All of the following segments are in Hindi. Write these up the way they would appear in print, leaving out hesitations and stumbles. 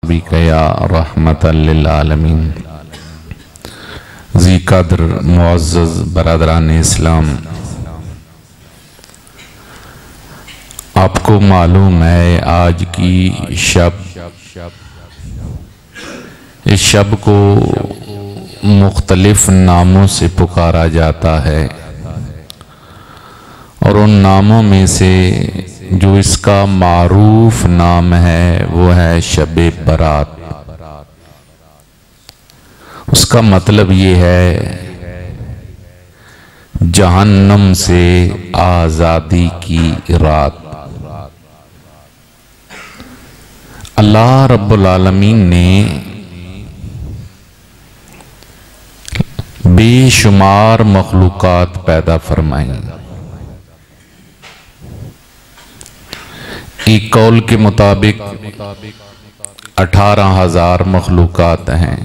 बिका रहमतल लिल आलमीन। जी कद्र मुअज़्ज़ज़ बरदरान इस्लाम, आपको मालूम है आज की शब, इस शब को मुख्तलिफ नामों से पुकारा जाता है और उन नामों में से जो इसका मारूफ नाम है वो है शब बरात। उसका मतलब ये है जहन्नम से आज़ादी की रात। अल्लाह रब्बुल आलमीन ने बेशुमार मखलूकात पैदा फरमाई। एक कौल के मुताबिक 18,000 मखलूकात हैं।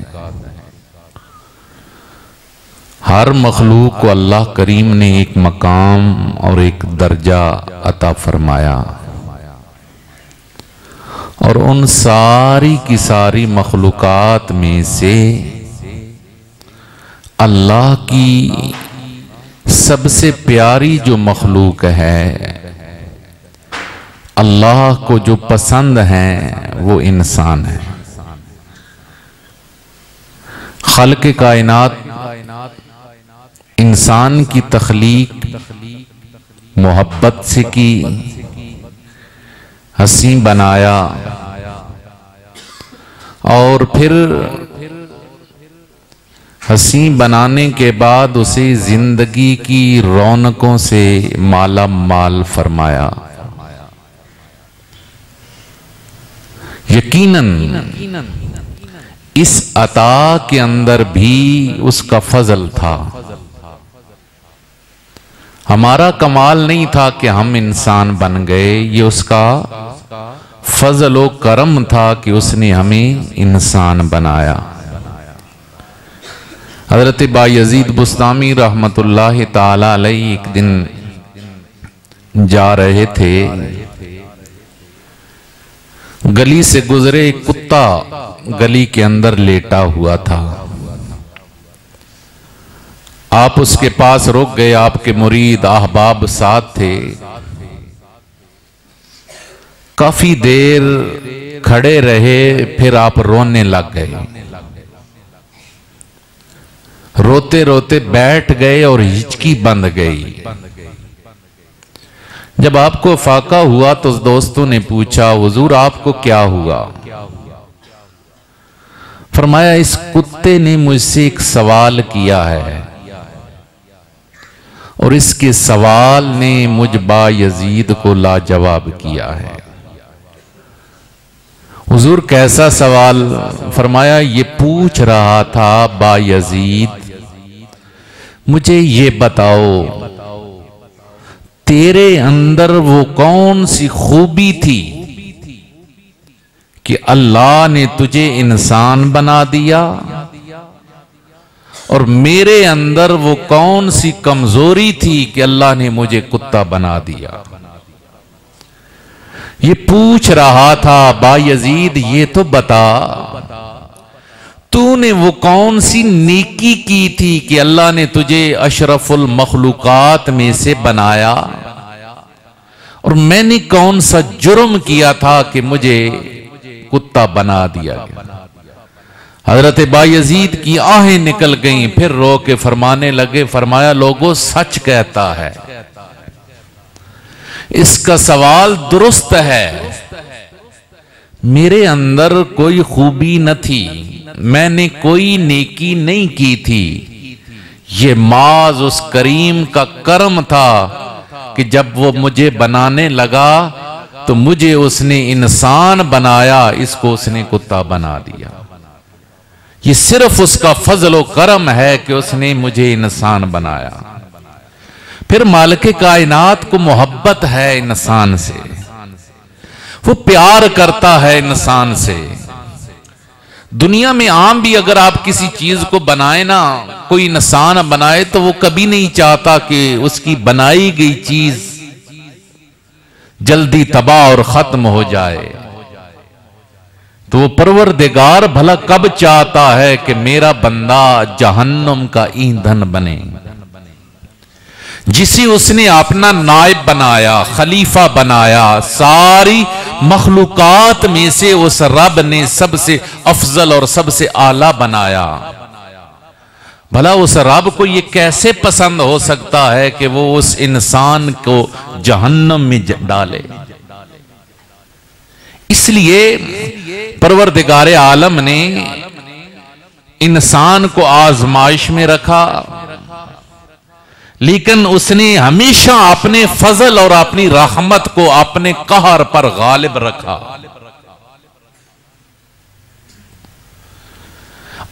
हर मखलूक को अल्लाह करीम ने एक मकाम और एक दर्जा अता फरमाया और उन सारी की सारी मखलूकात में से अल्लाह की सबसे प्यारी जो मखलूक है, अल्लाह को जो पसंद है, वो इंसान है। खल्क़ कायनात इंसान की तख्लीक मोहब्बत से की, हंसी बनाया और फिर हंसी बनाने के बाद उसे जिंदगी की रौनकों से माला माल फरमाया। यकीनन इस अता के अंदर भी उसका फजल था। हमारा कमाल नहीं था कि हम इंसान बन गए, ये उसका फजल व करम था कि उसने हमें इंसान बनाया। हजरत बायजीद बुस्तामी रहमतुल्लाह ताला अलैहि एक दिन जा रहे थे, गली से गुजरे, एक कुत्ता गली के अंदर लेटा हुआ था। आप उसके पास रुक गए, आपके मुरीद अहबाब साथ थे। काफी देर खड़े रहे, फिर आप रोने लग गए। रोते रोते बैठ गए और हिचकी बंद गई। जब आपको फाका हुआ तो दोस्तों ने पूछा, हुजूर आपको क्या हुआ? फरमाया, इस कुत्ते ने मुझसे एक सवाल किया है और इसके सवाल ने मुझ बायजीद को लाजवाब किया है। हुजूर कैसा सवाल? फरमाया, ये पूछ रहा था, बायजीद मुझे ये बताओ, तेरे अंदर वो कौन सी खूबी थी कि अल्लाह ने तुझे इंसान बना दिया, और मेरे अंदर वो कौन सी कमजोरी थी कि अल्लाह ने मुझे कुत्ता बना दिया। ये पूछ रहा था, बायजीद ये तो बता, तूने वो कौन सी नेकी की थी कि अल्लाह ने तुझे अशरफुल मखलूकात में से बनाया, और मैंने कौन सा जुर्म किया था कि मुझे कुत्ता बना दिया गया। हजरत बायजीद की आहें निकल गईं, फिर रो के फरमाने लगे, फरमाया, लोगों सच कहता है, इसका सवाल दुरुस्त है, मेरे अंदर कोई खूबी न थी, मैंने कोई नेकी नहीं की थी, ये माज उस करीम का करम था कि जब वो मुझे बनाने लगा तो मुझे उसने इंसान बनाया, इसको उसने कुत्ता बना दिया। ये सिर्फ उसका फजल व करम है कि उसने मुझे इंसान बनाया। फिर मालिक कायनात को मोहब्बत है इंसान से, वो प्यार करता है इंसान से। दुनिया में आम भी अगर आप किसी चीज को बनाए ना, कोई इंसान बनाए, तो वो कभी नहीं चाहता कि उसकी बनाई गई चीज जल्दी तबाह और खत्म हो जाए। तो वो परवरदिगार भला कब चाहता है कि मेरा बंदा जहन्नुम का ईंधन बने, जिसे उसने अपना नायब बनाया, खलीफा बनाया, सारी मखलूकात में से उस रब ने सबसे अफजल और सबसे आला बनाया। भला उस रब को ये कैसे पसंद हो सकता है कि वो उस इंसान को जहन्नम में डाले। इसलिए परवरदिगार आलम ने इंसान को आजमाइश में रखा, लेकिन उसने हमेशा अपने फजल और अपनी रहमत को अपने कहर पर गालिब रखा।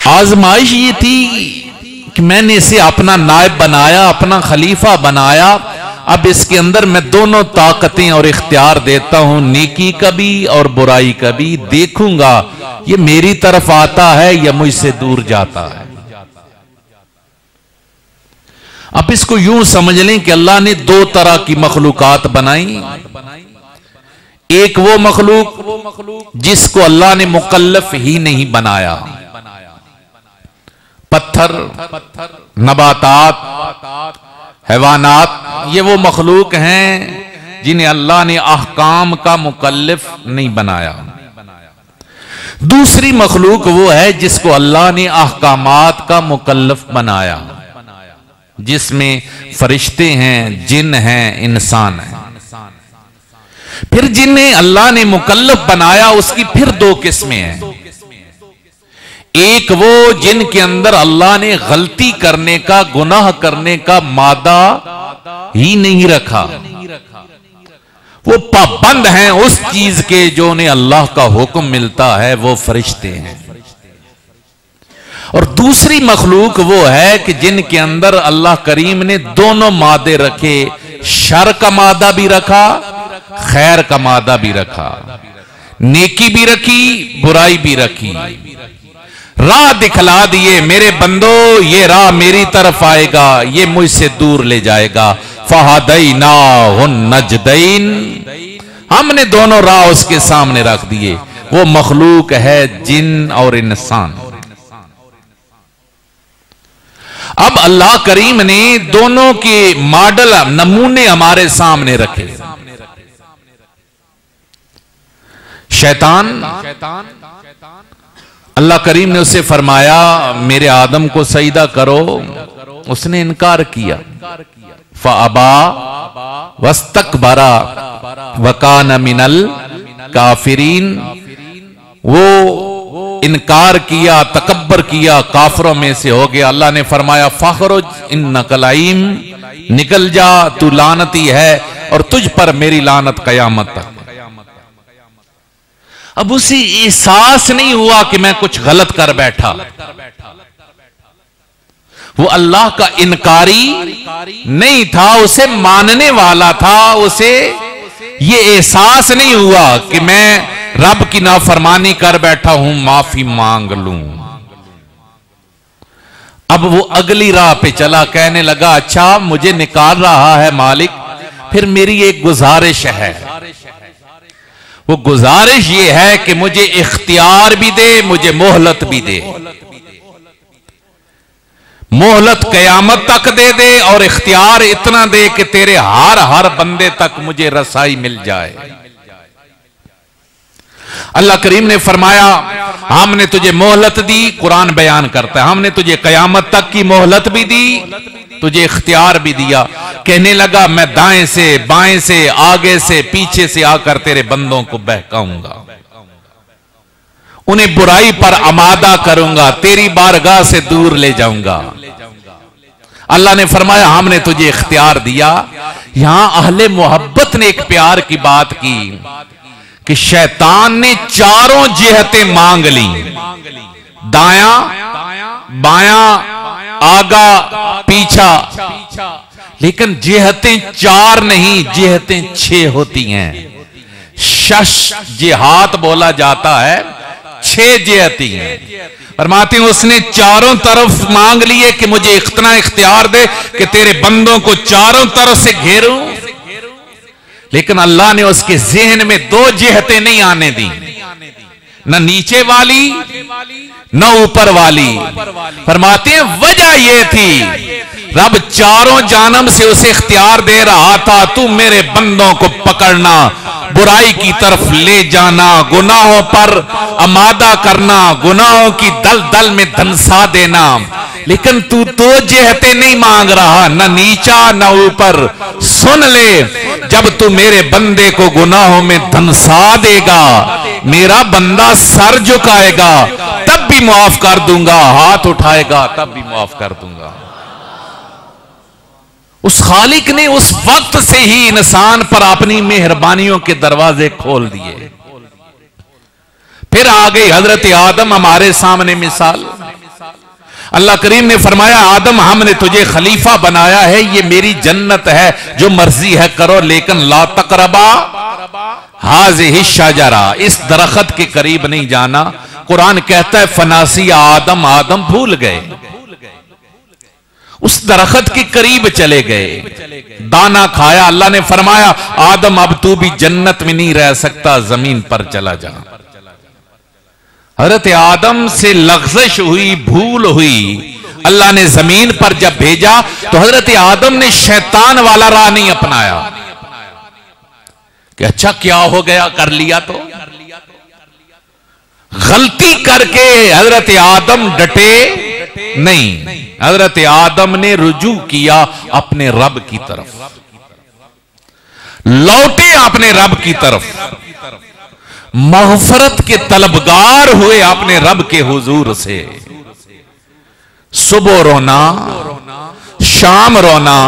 आजमाइश ये थी कि मैंने इसे अपना नायब बनाया, अपना खलीफा बनाया। अब इसके अंदर मैं दोनों ताकतें और इख्तियार देता हूं, नेकी का भी और बुराई का भी। देखूंगा ये मेरी तरफ आता है या मुझसे दूर जाता है। अब इसको यूं समझ लें कि अल्लाह ने दो तरह की मखलूकात बनाई। एक वो मखलूक जिसको अल्लाह ने मुकल्लफ ही नहीं बनाया, पत्थर, नबातात, हैवानात, ये वो मखलूक हैं जिन्हें अल्लाह ने अहकाम का मुकल्लफ नहीं बनाया। दूसरी मखलूक वो है जिसको अल्लाह ने अहकामात का मुकल्लफ बनाया, जिसमें फरिश्ते हैं, जिन हैं, इंसान हैं। फिर जिन्हें अल्लाह ने मुकल्लफ बनाया उसकी फिर दो किस्में हैं। एक वो जिनके अंदर अल्लाह ने गलती करने का, गुनाह करने का मादा ही नहीं रखा, वो पाबंद हैं उस चीज के जो उन्हें अल्लाह का हुक्म मिलता है, वो फरिश्ते हैं। और दूसरी मखलूक वो है कि जिनके अंदर अल्लाह करीम ने दोनों मादे रखे, शर का मादा भी रखा, खैर का मादा भी रखा, नेकी भी रखी, बुराई भी रखी। राह दिखला दिए, मेरे बंदो ये राह मेरी तरफ आएगा, ये मुझसे दूर ले जाएगा। फहदैना नजदैन, हमने दोनों राह उसके सामने रख दिए। वो मखलूक है जिन और इंसान। अब अल्लाह करीम ने दोनों के मॉडल, नमूने हमारे सामने रखे। शैतान, अल्लाह करीम ने उसे फरमाया मेरे आदम को सजदा करो, उसने इनकार किया। फअबा वस्तकबरा वकान मिनल काफिरीन, वो इनकार किया, तकब्बर किया, काफरों में से हो गया। अल्लाह ने फरमाया फखरुज इन्नका लईम, निकल जा, तू लानती है और तुझ पर मेरी लानत कयामत तक। अब उसे एहसास नहीं हुआ कि मैं कुछ गलत कर बैठा। वो अल्लाह का इनकारी नहीं था, उसे मानने वाला था। उसे ये एहसास नहीं हुआ कि मैं रब की नाफरमानी कर बैठा हूं, माफी मांग लूं। अब वो अगली राह पे चला, कहने लगा अच्छा मुझे निकाल रहा है मालिक, फिर मेरी एक गुजारिश है। वो गुजारिश ये है कि मुझे इख्तियार भी दे, मुझे मोहलत भी दे। मोहलत कयामत तक दे दे और इख्तियार इतना दे कि तेरे हर बंदे तक मुझे रसाई मिल जाए। अल्लाह करीम ने फरमाया हमने तुझे मोहलत दी, कुरान बयान करता है हमने तुझे कयामत तक की मोहलत भी दी, तुझे इख्तियार भी दिया। कहने लगा मैं दाएं से, बाएं से, आगे से, पीछे से आकर तेरे बंदों को बहकाऊंगा, उन्हें बुराई पर आमादा करूंगा, तेरी बारगाह से दूर ले जाऊंगा। अल्लाह ने फरमाया हमने तुझे इख्तियार दिया। यहां अहले मोहब्बत ने एक प्यार की बात की कि शैतान ने चारों जिहतें मांग ली, दाया, बाया, आगा, पीछा, लेकिन जिहतें चार नहीं, जिहतें 6 होती हैं। शश जिहात बोला जाता है, 6 जिहती हैं। फरमाते हैं उसने चारों तरफ मांग लिए कि मुझे इतना इख्तियार दे कि तेरे बंदों को चारों तरफ से घेरूं, लेकिन अल्लाह ने उसके ज़हन में 2 जिहतें नहीं आने दी, न नीचे वाली न ऊपर वाली। फरमाते हैं वजह यह थी रब चारों जानब से उसे इख्तियार दे रहा था, तू मेरे बंदों को पकड़ना, बुराई की तरफ ले जाना, गुनाहों पर आमादा करना, गुनाहों की दल दल में धंसा देना। लेकिन तू तो जेहते नहीं मांग रहा, न नीचा न ऊपर। सुन ले, जब तू मेरे बंदे को गुनाहों में धंसा देगा, मेरा बंदा सर झुकाएगा तब भी माफ कर दूंगा, हाथ उठाएगा तब भी माफ कर दूंगा। उस खालिक ने उस वक्त से ही इंसान पर अपनी मेहरबानियों के दरवाजे खोल दिए। फिर आ गई हजरत आदम हमारे सामने मिसाल। अल्लाह करीम ने फरमाया, आदम हमने तुझे खलीफा बनाया है, ये मेरी जन्नत है, जो मर्जी है करो, लेकिन ला तकरबा हाज़िही शजरा, इस दरख्त के करीब नहीं जाना। कुरान कहता है फनासी आदम, आदम भूल गए, उस दरख्त के करीब चले गए, दाना खाया। अल्लाह ने फरमाया आदम अब तू भी जन्नत में नहीं रह सकता, जमीन पर चला जा। हजरत आदम से लग़ज़श हुई, भूल हुई। अल्लाह ने जमीन पर जब भेजा तो हजरत आदम ने शैतान वाला राह नहीं अपनाया कि अच्छा क्या हो गया, कर लिया। तो गलती करके हजरत आदम डटे नहीं, हजरत आदम ने रुजू किया अपने रब की तरफ, लौटे अपने रब की तरफ, मग़फ़रत के तलबगार हुए अपने रब के हुजूर से। सुबह रोना, शाम रोना,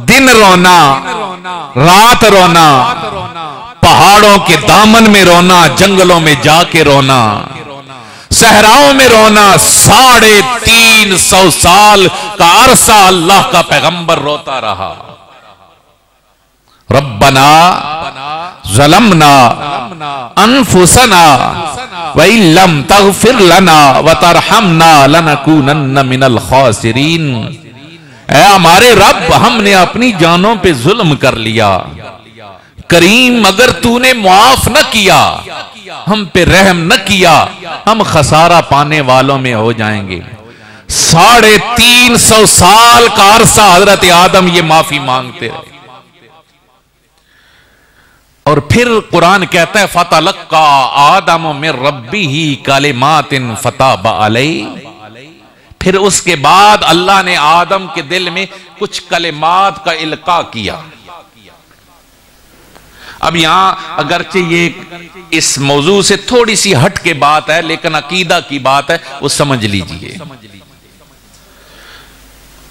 दिन रोना, रात रोना, पहाड़ों के दामन में रोना, जंगलों में जाके रोना, सहराओं में रोना। 350 साल का अरसा अल्लाह का पैगंबर रोता रहा, रब्बना ज़लमना अनफुसना व इल्लम तग़फ़िर लना व तरहमना लनकूनन्न मिनल ख़ासिरीन। ऐ हमारे रब, हमने अपनी जानों पे जुल्म कर लिया, करीम अगर तूने मुआफ न किया, हम पे रहम न किया, हम खसारा पाने वालों में हो जाएंगे। 350 साल का अरसा हजरत आदम ये माफी मांगते रहे। और फिर कुरान कहता है फतलक्का आदम मिन रब्बिही कलिमातिन फताबा अलैहि। फिर उसके बाद अल्लाह ने आदम के दिल में कुछ कलिमात का इल्का किया। अब यहां अगरचे ये इस मौजू से थोड़ी सी हट के बात है, लेकिन अकीदा की बात है, वो समझ लीजिए।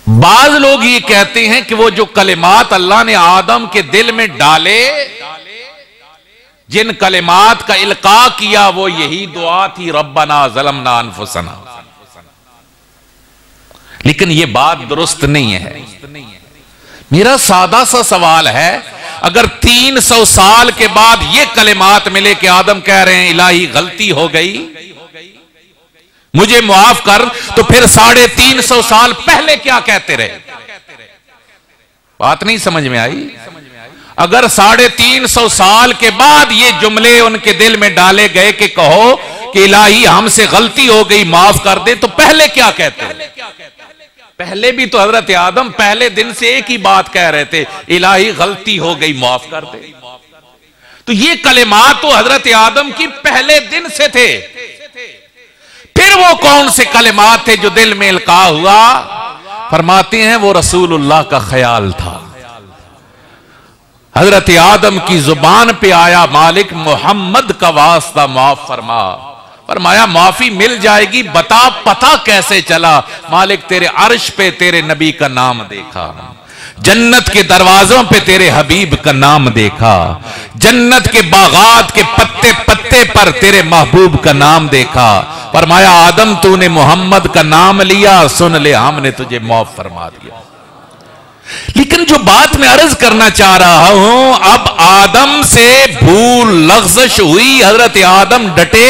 बाज लोग ये कहते हैं कि वो जो कलिमात अल्लाह ने आदम के दिल में डाले, जिन कलिमात का इल्का किया, वो यही दुआ थी रब्बना ज़लमना अनफुसना। लेकिन ये बात दुरुस्त नहीं है। मेरा सादा सा सवाल है, अगर 300 साल के बाद ये कलिमात मिले कि आदम कह रहे हैं इलाही गलती हो गई, मुझे मुआफ कर, तो फिर 350 साल पहले क्या कहते रहे? बात नहीं समझ में आई। अगर 350 साल के बाद ये जुमले उनके दिल में डाले गए कि कहो कि इलाही हमसे गलती हो गई, माफ कर दे, तो पहले क्या कहते? पहले भी तो हजरत आदम पहले दिन से एक ही बात कह रहे थे, इलाही गलती हो गई, माफ कर दे। तो ये कलिमात तो हजरत आदम की पहले दिन से थे। फिर वो कौन से कलिमात थे जो दिल में इल्का हुआ? फरमाते हैं वो रसूलुल्लाह का ख्याल था। हजरत आदम की जुबान पे आया, मालिक मोहम्मद का वास्ता माफ फरमा। फरमाया माफी मिल जाएगी, बता पता कैसे चला? मालिक तेरे अर्श पे तेरे नबी का नाम देखा, जन्नत के दरवाजों पे तेरे हबीब का नाम देखा, जन्नत के बागात के पत्ते पत्ते पर तेरे महबूब का नाम देखा। फरमाया आदम तूने मोहम्मद का नाम लिया, सुन ले हमने तुझे माफ फरमा दिया। लेकिन जो बात मैं अर्ज करना चाह रहा हूं, अब आदम से भूल लग़ज़श हुई, हजरत आदम डटे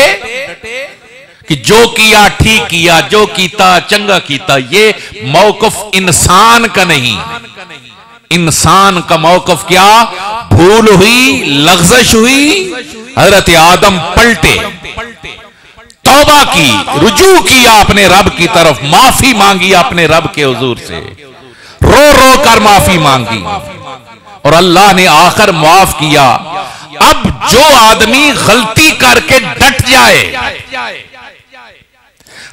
कि जो किया ठीक किया, जो कीता चंगा कीता। ये मौक़िफ़ इंसान का नहीं, इंसान का मौक़िफ़ क्या? भूल हुई, लग़ज़श हुई, हजरत आदम पलटे। तौबा की, रुजू किया अपने रब की तरफ, माफी मांगी अपने रब के हुजूर से, रो रो कर माफी मांगी और अल्लाह ने आखिर माफ किया। अब जो आदमी गलती करके डट जाए,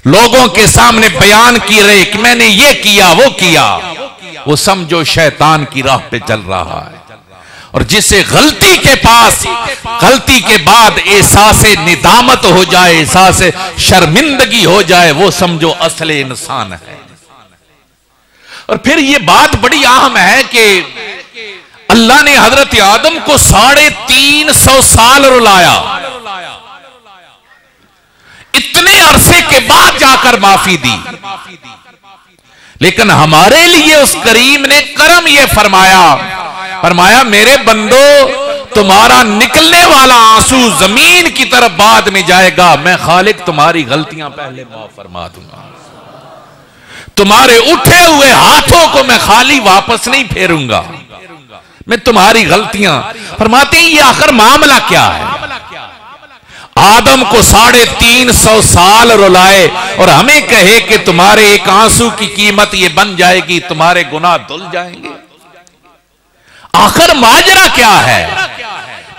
लोगों के सामने बयान की रहे कि मैंने ये किया वो किया, वो समझो शैतान की राह पे चल रहा है। और जिसे गलती के पास, गलती के बाद एहसास निदामत हो जाए, एहसास शर्मिंदगी हो जाए, वो समझो असली इंसान है। और फिर ये बात बड़ी अहम है कि अल्लाह ने हजरत आदम को 350 साल रुलाया, इतने अरसे के बाद जाकर माफी दी। लेकिन हमारे लिए उस करीम ने करम यह फरमाया मेरे बंदो, तुम्हारा निकलने वाला आंसू जमीन की तरफ बाद में जाएगा, मैं खालिक तुम्हारी गलतियां पहले माफ फरमा दूंगा, तुम्हारे उठे हुए हाथों को मैं खाली वापस नहीं फेरूंगा, मैं तुम्हारी गलतियां। फरमाते हैं ये आखिर मामला क्या है? आदम को 350 साल रुलाए और हमें कहे कि तुम्हारे एक आंसू की कीमत ये बन जाएगी, तुम्हारे गुनाह धुल जाएंगे। आखिर माजरा क्या है?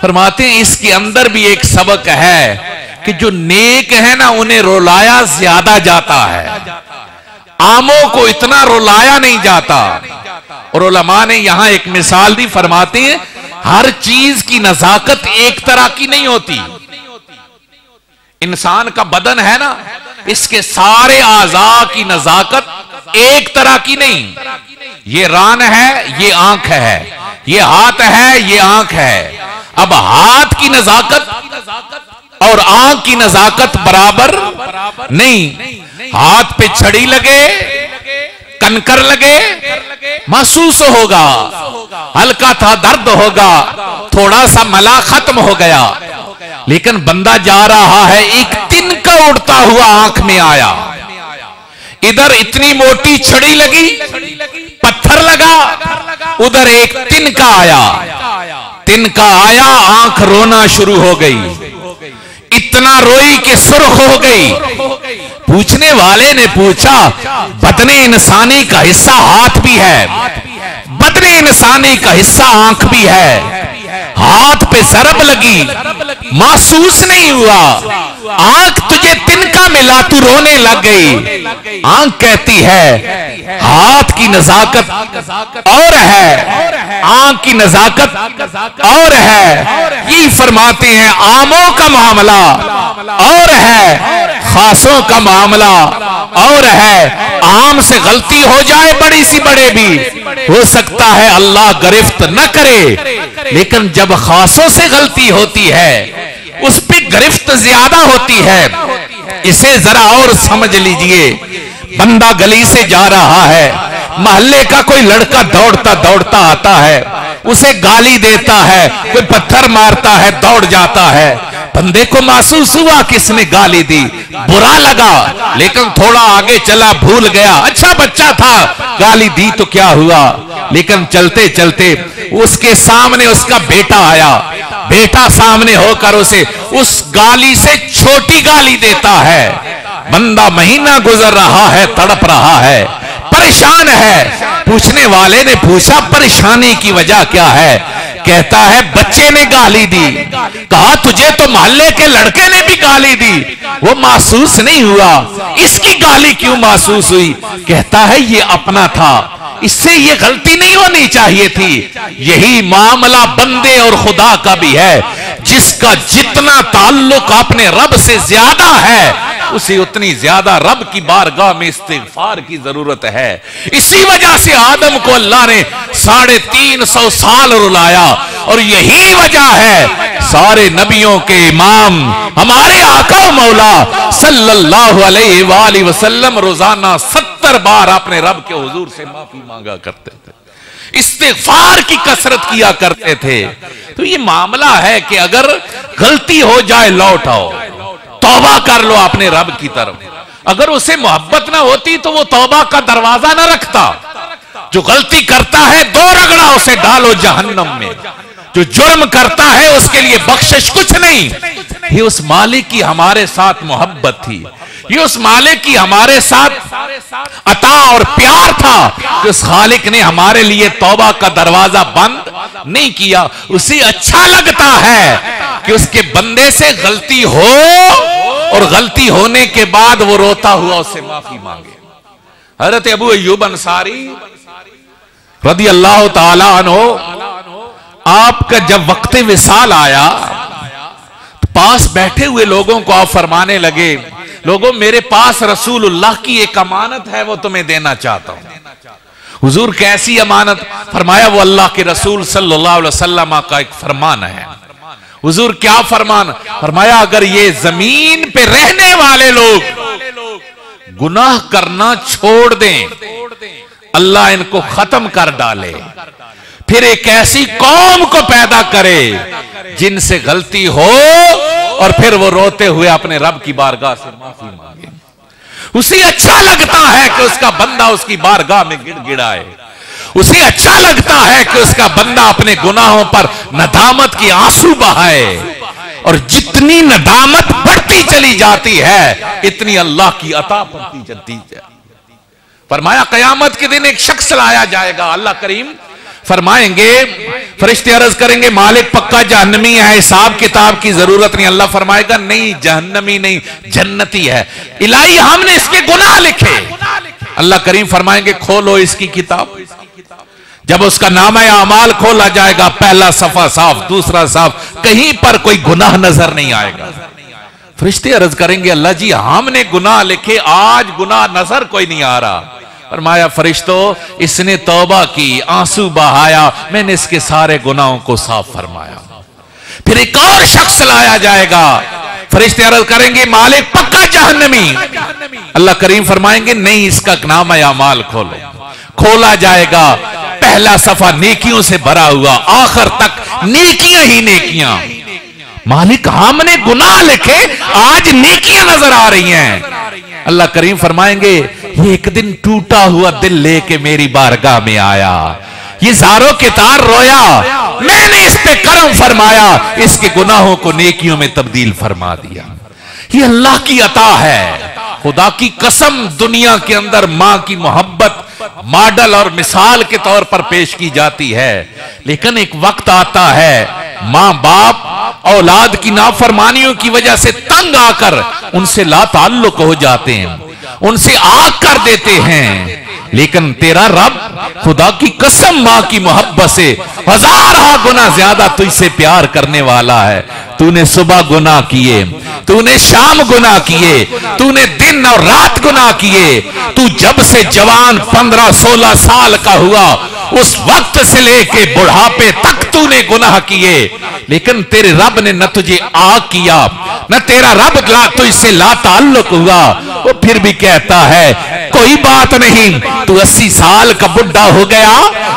फरमाते हैं इसके अंदर भी एक सबक है कि जो नेक है ना, उन्हें रुलाया ज्यादा जाता है, आमों को इतना रुलाया नहीं जाता। और उलमा ने यहां एक मिसाल दी, फरमाते हैं हर चीज की नजाकत एक तरह की नहीं होती। इंसान का बदन है ना, इसके सारे आज़ा की नजाकत एक तरह की नहीं। ये रान है, ये आंख है, ये हाथ है, ये आंख है। अब हाथ की नजाकत और आंख की नजाकत बराबर नहीं। हाथ पे छड़ी लगे, कनकर लगे, महसूस होगा, हल्का था दर्द होगा, थोड़ा सा मला खत्म हो गया। लेकिन बंदा जा रहा है, एक तिनका उड़ता हुआ आंख में आया, इधर इतनी मोटी छड़ी लगी, पत्थर लगा, उधर एक तिनका आया, आंख रोना शुरू हो गई, इतना रोई कि सुर्ख हो गई। पूछने वाले ने पूछा, बदने इंसानी का हिस्सा हाथ भी है, बदने इंसानी का हिस्सा आंख भी है, हाथ पे जरब लगी, महसूस नहीं हुआ, आंख तुझे तिनका मिला, तू रोने लग गई। आंख कहती है हाथ की नजाकत और है, आंख की नजाकत और है। ये फरमाते हैं आमों का मामला और है, खासों का मामला और है। आम से गलती हो जाए बड़ी सी बड़े भी, हो सकता है अल्लाह गिरफ्त न करे, लेकिन जब खासों से गलती होती है उस पे गिरफ्त ज्यादा होती है। इसे जरा और समझ लीजिए, बंदा गली से जा रहा है, मोहल्ले का कोई लड़का दौड़ता दौड़ता आता है, उसे गाली देता है, कोई पत्थर मारता है, दौड़ जाता है। बंदे को महसूस हुआ किसने गाली दी, बुरा लगा, लेकिन थोड़ा आगे चला, भूल गया, अच्छा बच्चा था, गाली दी तो क्या हुआ। लेकिन चलते चलते उसके सामने उसका बेटा आया, बेटा सामने होकर उसे उस गाली से छोटी गाली देता है। बंदा महीना गुजर रहा है, तड़प रहा है, परेशान है। पूछने वाले ने पूछा परेशानी की वजह क्या है? कहता है बच्चे ने गाली दी। कहा तुझे तो मोहल्ले के लड़के ने भी गाली दी, वो महसूस नहीं हुआ, इसकी गाली क्यों महसूस हुई? कहता है ये अपना था, इससे ये गलती नहीं होनी चाहिए थी। यही मामला बंदे और खुदा का भी है, जिसका जितना ताल्लुक अपने रब से ज्यादा है उसे उतनी ज्यादा रब की बारगाह में इस्तिगफार की जरूरत है। इसी वजह से आदम को अल्लाह ने 350 साल रुलाया, और यही वजह है सारे नबियों के इमाम हमारे आका मौला सल्लल्लाहु अलैहि वसल्लम रोजाना 70 बार अपने रब के हुजूर से माफी मांगा करते थे, इस्तिगफार की कसरत किया करते थे। तो ये मामला है कि अगर गलती हो जाए लौट आओ, तौबा कर लो अपने रब की तरफ। अगर उसे मोहब्बत ना होती तो वो तौबा का दरवाजा ना रखता। जो गलती करता है 2 रगड़ा उसे डालो जहन्नम में, जो जुर्म करता है उसके लिए बख्शिश कुछ नहीं। ये उस मालिक की हमारे साथ मोहब्बत थी, ये उस मालिक की हमारे साथ अता और प्यार था कि उस खालिक ने हमारे लिए तौबा का दरवाजा बंद नहीं किया। उसे अच्छा लगता है कि उसके बंदे से गलती हो और गलती होने के बाद वो रोता हुआ उससे माफी मांगे। हजरत अबू अय्यूब अंसारी रदी अल्लाह ताला अन्हु, आपका जब वक्त विसाल आया तो पास बैठे हुए लोगों को आप फरमाने लगे, लोगों मेरे पास रसूलुल्लाह की एक अमानत है, वो तुम्हें देना चाहता हूं। हुजूर कैसी अमानत? फरमाया वो अल्लाह के रसूल सल्लल्लाहु अलैहि वसल्लम का एक फरमान है। हुजूर क्या फरमान? फरमाया अगर ये जमीन पे रहने वाले लोग गुनाह करना छोड़ दें, अल्लाह इनको खत्म कर डाले, फिर एक ऐसी कौम को पैदा करे जिनसे गलती हो और फिर वो रोते हुए अपने रब की बारगाह से माफी मांगे। उसे अच्छा लगता है कि उसका बंदा उसकी बारगाह में गिड़गिड़ाए, उसे अच्छा लगता है कि उसका बंदा अपने गुनाहों पर नदामत की आंसू बहाए, और जितनी नदामत बढ़ती चली जाती है इतनी अल्लाह की अता बढ़ती चलती है। फरमाया कयामत के दिन एक शख्स लाया जाएगा, अल्लाह करीम फरमाएंगे, फरिश्ते अर्ज करेंगे मालिक पक्का जहन्नमी है, हिसाब किताब की जरूरत नहीं। अल्लाह फरमाएगा नहीं जहन्नमी नहीं, जन्नती है। इलाही हमने इसके गुनाह लिखे। अल्लाह करीम फरमाएंगे खोलो इसकी किताब। जब उसका नामा अमाल खोला जाएगा, पहला सफा साफ, दूसरा साफ, कहीं पर कोई गुनाह नजर नहीं आएगा। फरिश्ते अर्ज करेंगे अल्लाह जी हमने गुनाह लिखे, आज गुनाह नजर कोई नहीं आ रहा। फरमाया फरिश्तों इसने तौबा की, आंसू बहाया, मैंने इसके सारे गुनाहों को साफ फरमाया। फिर एक और शख्स लाया जाएगा, फरिश्ते अर्ज करेंगे मालिक पक्का जहन्नमी। अल्लाह करीम फरमाएंगे नहीं इसका नामा अमाल खोलो। खोला जाएगा, पहला सफा नेकियों से भरा हुआ, आखिर तक नेकियां ही नेकियां। मालिक हमने गुनाह लिखे, आज नेकियां नजर आ रही हैं। अल्लाह करीम फरमाएंगे ये एक दिन टूटा हुआ दिल लेके मेरी बारगाह में आया, ये ज़ारों के तार रोया, मैंने इस पे करम फरमाया, इसके गुनाहों को नेकियों में तब्दील फरमा दिया। ये अल्लाह की अता है। खुदा की कसम दुनिया के अंदर मां की मोहब्बत मॉडल और मिसाल के तौर पर पेश की जाती है, लेकिन एक वक्त आता है मां बाप औलाद की नाफरमानियों की वजह से तंग आकर उनसे ला ताल्लुक हो जाते हैं, उनसे आग कर देते हैं। लेकिन तेरा रब खुदा की कसम मां की मोहब्बत से 1000 गुना ज्यादा तुझसे प्यार करने वाला है। तूने सुबह गुनाह किए, तूने शाम गुनाह किए, तूने दिन और रात गुनाह किए। तू जब से जवान 15-16 साल का हुआ उस वक्त से लेके बुढ़ापे तक तूने गुनाह किए, लेकिन तेरे रब ने न तुझे आग किया, न तेरा रब तुझसे ला ताल्लुक हुआ। वो फिर भी कहता है कोई बात नहीं, तू 80 साल का बुढ़ा हो गया,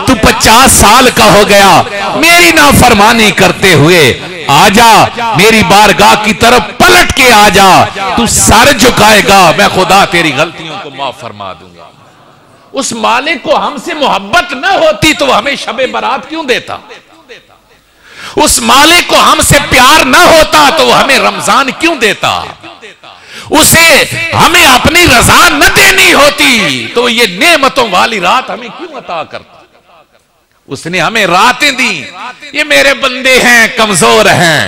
तू 50 साल का हो गया, मेरी नाफरमानी करते हुए आजा, मेरी बारगाह की तरफ पलट के आजा, तू सर झुकाएगा, मैं खुदा तेरी गलतियों को माफ फरमा दूंगा। उस मालिक को हमसे मोहब्बत न होती तो हमें शबे बारात क्यों देता? उस मालिक को हमसे प्यार न होता तो हमें रमजान क्यों देता? उसे हमें अपनी रजा न देनी होती तो ये नेमतों वाली रात हमें क्यों अता करता? उसने हमें रातें दी। ये मेरे बंदे हैं, कमजोर हैं,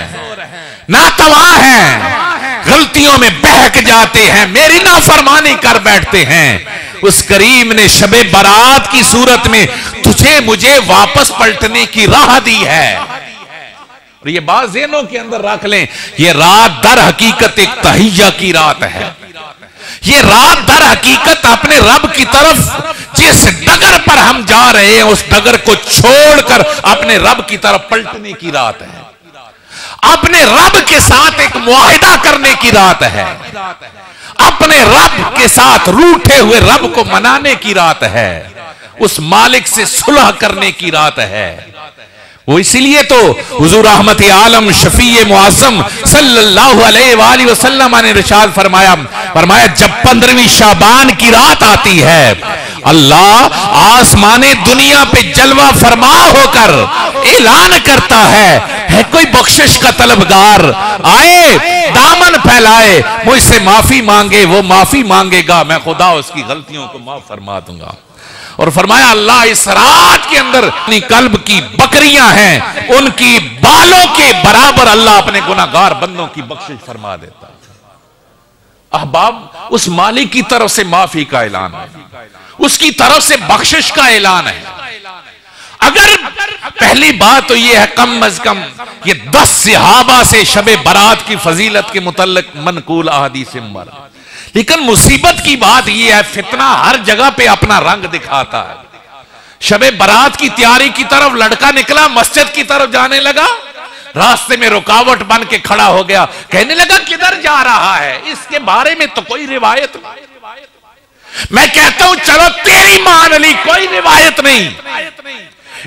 नातवा हैं, गलतियों में बहक जाते हैं, मेरी नाफरमानी कर बैठते हैं। उस करीम ने शबे बारात की सूरत में तुझे मुझे वापस पलटने की राह दी है। और ये बात ज़हनों के अंदर रख लें, ये रात दर हकीकत एक तहिया की रात है। ये रात दर हकीकत अपने रब की तरफ जिस डगर पर हम जा रहे हैं उस डगर को छोड़कर अपने रब की तरफ पलटने की रात है। अपने रब के साथ एक मुआहिदा करने की रात है। अपने रब के साथ रूठे हुए रब को मनाने की रात है। उस मालिक से सुलह करने की रात है। वो इसीलिए तो हुजूर रहमत आलम शफीए मुआज़्ज़म सल्लल्लाहु अलैहि वसल्लम ने इरशाद फरमाया जब 15वीं शाबान की रात आती है अल्लाह आसमाने दुनिया पे जलवा फरमा होकर ऐलान करता है कोई बख्शिश का तलबगार आए, दामन फैलाए, मुझसे माफी मांगे, वो माफी मांगेगा, मैं खुदा उसकी गलतियों को माफ फरमा दूंगा। और फरमाया अल्लाह इस रात के अंदर अपनी कल्ब की बकरियां हैं, उनकी बालों के बराबर अल्लाह अपने गुनाहगार बंदों की बख्शिश फरमा देता है। अहबाब, उस मालिक की तरफ से माफी का ऐलान है, उसकी तरफ से बख्शिश का ऐलान है। अगर पहली बात तो यह है कम अज कम ये 10 सहाबा से शबे बारात की फजीलत के मुतल्लिक मनकूल अहादीस मुबारक, लेकिन मुसीबत की बात यह है फितना हर जगह पे अपना रंग दिखाता है। शबे बारात की तैयारी की तरफ लड़का निकला, मस्जिद की तरफ जाने लगा, रास्ते में रुकावट बन के खड़ा हो गया, कहने लगा किधर जा रहा है, इसके बारे में तो कोई रिवायत नहीं। मैं कहता हूं चलो तेरी मान ली, कोई रिवायत नहीं,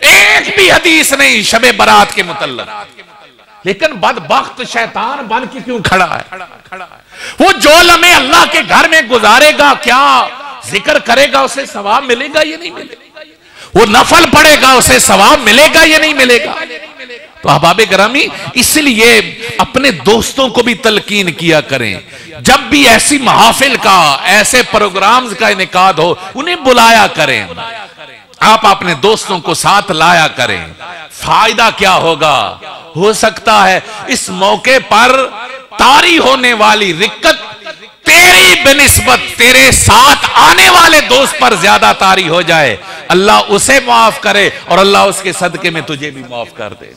एक भी हदीस नहीं शबे बारात के मुतल्लिक, लेकिन बदबख्त शैतान बन के क्यों खड़ा है? वो जो लम्हे अल्लाह के घर में गुजारेगा, क्या जिक्र करेगा, उसे सवाब मिलेगा या नहीं मिलेगा? वो नफल पढ़ेगा, उसे सवाब मिलेगा या नहीं मिलेगा? तो अहबाब गिरामी, इसलिए अपने दोस्तों को भी तलकीन किया करें, जब भी ऐसी महफिल का, ऐसे प्रोग्राम्स का इनेकाद हो, उन्हें बुलाया करें, आप अपने दोस्तों को साथ लाया करें। फायदा क्या होगा? हो सकता है इस मौके पर तारी होने वाली रिक्कत तेरी बेनिस्बत तेरे साथ आने वाले दोस्त पर ज्यादा तारी हो जाए, अल्लाह उसे माफ करे और अल्लाह उसके सदके में तुझे भी माफ कर दे।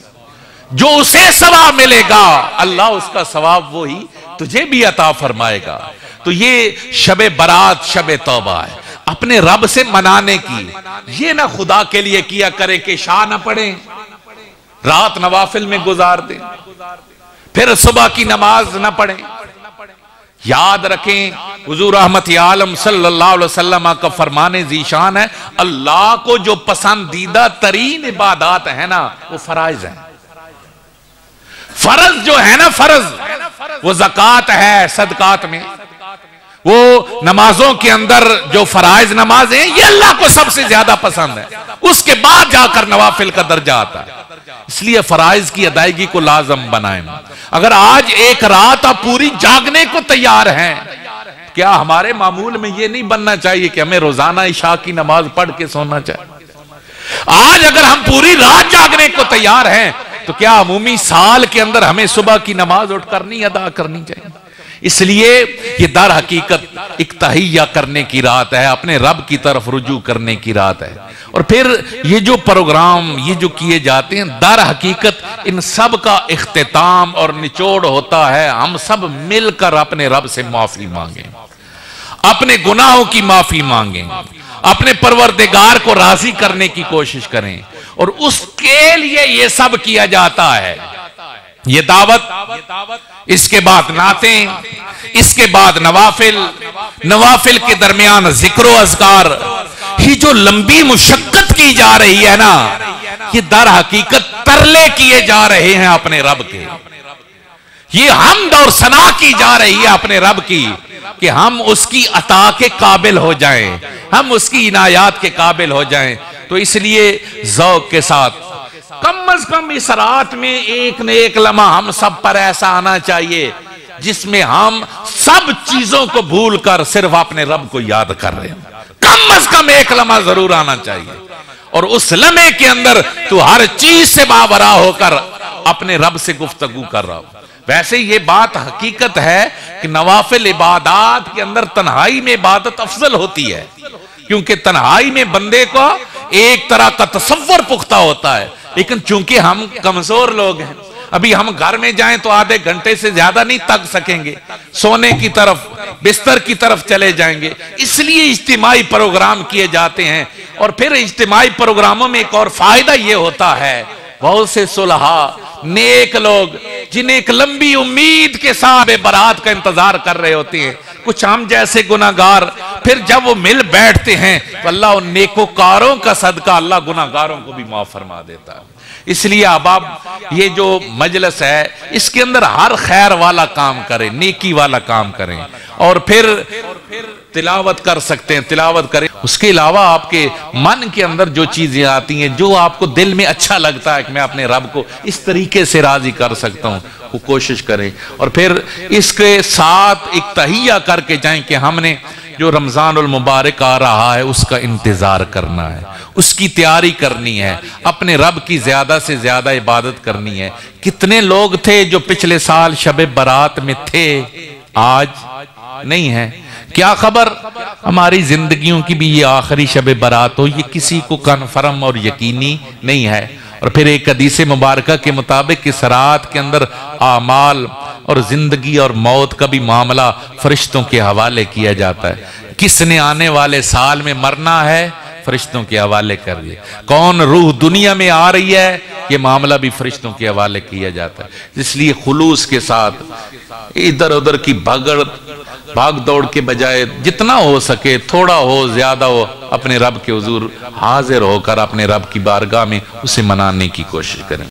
जो उसे सवाब मिलेगा अल्लाह उसका सवाब वो ही तुझे भी अता फरमाएगा। तो ये शबे बारात, शबे तौबा है अपने रब से मनाने की। ये ना खुदा के लिए किया करे कि शाह ना पढ़े, रात नवाफिल में गुजार दे, फिर सुबह की नमाज ना पढ़े। याद रखें हुजूर रहमत आलम सल्लल्लाहु अलैहि वसल्लम का फरमाने ज़ीशान है, अल्लाह को जो पसंदीदा तरीन इबादत है ना वो फराइज है। फर्ज जो है ना, फर्ज वो ज़कात है, सदकात में वो नमाजों के अंदर जो फराइज नमाज है ये अल्लाह को सबसे ज्यादा पसंद है, उसके बाद जाकर नवाफिल का दर्जा आता है। इसलिए फराइज की अदायगी को लाजम बनाएं। अगर आज एक रात आप पूरी जागने को तैयार हैं, क्या हमारे मामूल में ये नहीं बनना चाहिए कि हमें रोजाना इशा की नमाज पढ़ के सोना चाहिए? आज अगर हम पूरी रात जागने को तैयार हैं तो क्या अमूमी साल के अंदर हमें सुबह की नमाज उठकर नहीं अदा करनी चाहिए? इसलिए ये दर हकीकत एक तहिया करने की रात है, अपने रब की तरफ रुजू करने की रात है। और फिर ये जो प्रोग्राम ये जो किए जाते हैं, दर हकीकत इन सब का इख्तिताम और निचोड़ होता है हम सब मिलकर अपने रब से माफी मांगें, अपने गुनाहों की माफी मांगें, अपने परवरदिगार को राजी करने की कोशिश करें। और उसके लिए ये सब किया जाता है, ये दावत, इसके बाद नातें, इसके बाद नवाफिल, नवाफिल के दरमियान जिक्र अज़कार। ये जो लंबी मुशक्कत की जा रही है ना, ये दर हकीकत तरले किए जा रहे हैं अपने रब के। ये हम्द और सना की जा रही है अपने रब की कि हम उसकी अता के काबिल हो जाएं, हम उसकी इनायात के काबिल हो जाएं। तो इसलिए ज़ौक़ के साथ कम अज कम इस रात में एक न एक लम्हा हम सब पर ऐसा आना चाहिए जिसमें हम सब चीजों को भूलकर सिर्फ अपने रब को याद कर रहे हैं। कम अज कम एक लम्हा जरूर आना चाहिए और उस लम्हे के अंदर तू हर चीज से बाबरा होकर अपने रब से गुफ्तगू कर रहा हो। वैसे ये बात हकीकत है कि नवाफिल इबादत के अंदर तन्हाई में इबादत अफजल होती है, क्योंकि तन्हाई में बंदे को एक तरह का तसव्वुर पुख्ता होता है। लेकिन चूंकि हम कमजोर लोग हैं, अभी हम घर में जाएं तो आधे घंटे से ज्यादा नहीं तक सकेंगे, सोने की तरफ, बिस्तर की तरफ चले जाएंगे। इसलिए इज्तिमाई प्रोग्राम किए जाते हैं। और फिर इज्तिमाई प्रोग्रामों में एक और फायदा ये होता है, बहुत से सुलहा नेक लोग जिन्हें एक लंबी उम्मीद के साथ बारात का इंतजार कर रहे होते हैं, कुछ हम जैसे गुनाहगार, फिर जब वो मिल बैठते हैं तो अल्लाह उन नेकोकारों का सदका अल्लाह गुनाहगारों को भी माफ फरमा देता है। इसलिए अब ये जो मजलिस है इसके अंदर हर खैर वाला काम करें, नेकी वाला काम करें। और फिर तिलावत कर सकते हैं, तिलावत करें। उसके अलावा आपके मन के अंदर जो चीजें आती हैं, जो आपको दिल में अच्छा लगता है कि मैं अपने रब को इस तरीके से राजी कर सकता हूं, वो कोशिश करें। और फिर इसके साथ एक तहिया करके जाएं कि हमने जो रमजानुल मुबारक आ रहा है उसका इंतजार करना है, उसकी तैयारी करनी है, अपने रब की ज्यादा से ज्यादा इबादत करनी है। कितने लोग थे जो पिछले साल शब बारात में थे, आज नहीं है। क्या खबर हमारी जिंदगियों की भी ये आखिरी शब बारात हो, ये किसी को कन्फर्म और यकीनी नहीं है। और फिर एक हदीस मुबारक के मुताबिक इस रात के अंदर आमाल और जिंदगी और मौत का भी मामला फरिश्तों के हवाले किया जाता है। किसने आने वाले साल में मरना है, फरिश्तों के हवाले कर दिए। कौन रूह दुनिया में आ रही है, ये मामला भी फरिश्तों के हवाले किया जाता है। इसलिए खुलूस के साथ इधर उधर की भाग दौड़ के बजाय जितना हो सके, थोड़ा हो ज्यादा हो, अपने रब के हुजूर हाजिर होकर अपने रब की बारगाह में उसे मनाने की कोशिश करें।